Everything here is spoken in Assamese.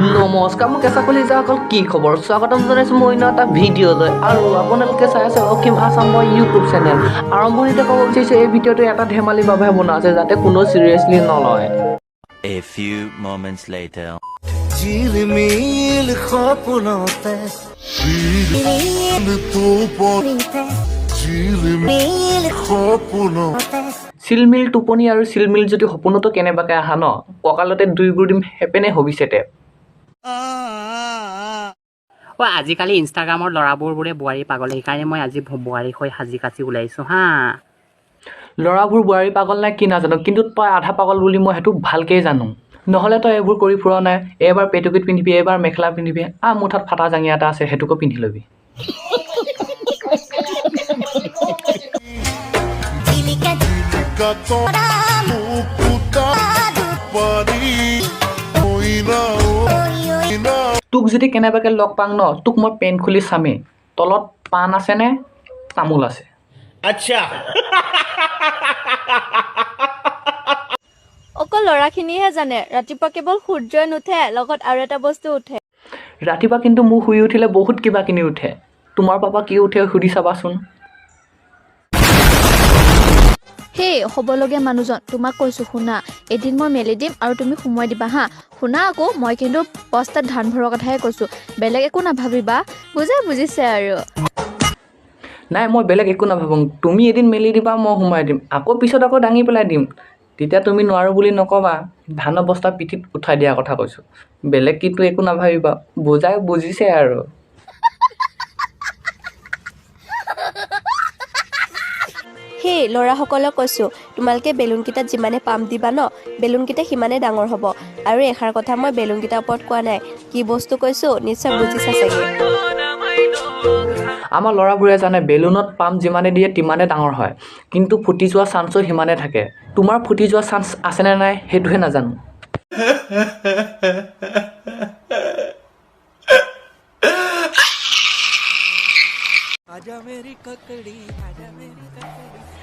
নমস্কাৰ মই কেঁচা কলিজাসকল কি খবৰ স্বাগতম জনাইছোঁ মই অন্য এটা ভিডিঅ'লৈ আৰু আপোনালোকে চাই আছে অসীম আছামৰ ইউটিউব চেনেল আৰম্ভণিতে ক'ব বিচাৰিছোঁ এই ভিডিঅ'টো এটা ধেমালিৰ বাবেহে বনোৱা আছে যাতে কোনো চিৰিয়াছলি নলয় A few moments later ঝিলমিল সপোনতে ঝিলমিল সপোনতে চিলমিল টোপনি আৰু চিলমিল যদি সপোনতো কেনেবাকৈ আহা ন কঁকালতে দুই গুৰ দিম হেপেনে হবিছেতে আজিকালি ইনষ্টাগ্ৰামৰ ল'ৰাবোৰ বোৰে বোৱাৰী পাগল সেইকাৰণে মই আজি বোৱাৰী হৈ সাজি কাচি ওলাইছোঁ হা ল'ৰাবোৰ বোৱাৰী পাগল নাই কি নাজানো কিন্তু তই আধা পাগল বুলি মই সেইটো ভালকেই জানো নহ'লে তই এইবোৰ কৰি ফুৰা নাই এবাৰ পেটুকুট পিন্ধিবি এবাৰ মেখেলা পিন্ধিবি মুঠাত ফাটা জাঙিয়া এটা আছে সেইটোকো পিন্ধি ল'বি তোক যদি কেনেবাকৈ লগ পাং ন তোক মই পেণ্ট খুলি চামেই তলত পাণ আছেনে তামোল আছে আচ্ছা অকল ল'ৰাখিনিহে জানে ৰাতিপুৱা কেৱল সূৰ্যই নুঠে লগত আৰু এটা বস্তু উঠে ৰাতিপুৱা কিন্তু মোৰ শুই উঠিলে বহুত কিবা কিনি উঠে তোমাৰ পাপা কি উঠে সুধি চাবাচোন হেই হ'বলগীয়া মানুহজন তোমাক কৈছোঁ শুনা এদিন মই মেলি দিম আৰু তুমি সোমোৱাই দিবা হা শুনা আকৌ মই কিন্তু বস্তাত ধান ভৰোৱা কথাহে কৈছোঁ বেলেগ একো নাভাবিবা বুজিছে আৰু নাই মই বেলেগ একো নাভাবোঁ তুমি এদিন মেলি দিবা মই সোমাই দিম আকৌ পিছত আকৌ দাঙি পেলাই দিম তেতিয়া তুমি নোৱাৰো বুলি নকবা ধানৰ বস্তা পিঠিত উঠাই দিয়া কথা কৈছোঁ বেলেগ কিন্তু একো নাভাবিবা বুজিছে আৰু হেই ল'ৰাসকলক কৈছোঁ তোমালোকে বেলুনকেইটাত যিমানে পাম্প দিবা ন বেলুনকেইটা সিমানে ডাঙৰ হ'ব আৰু এষাৰ কথা মই বেলুনকেইটাৰ ওপৰত কোৱা নাই কি বস্তু কৈছোঁ নিশ্চয় বুজিছা চাগে আমাৰ ল'ৰাবোৰে জানে বেলুনত পাম্প যিমানে দিয়ে তিমানে ডাঙৰ হয় কিন্তু ফুটি যোৱা চান্সো সিমানে থাকে তোমাৰ ফুটি যোৱা চান্স আছেনে নাই সেইটোহে নাজানো आजा मेरी ककड़ी आजा मेरी ककड़ी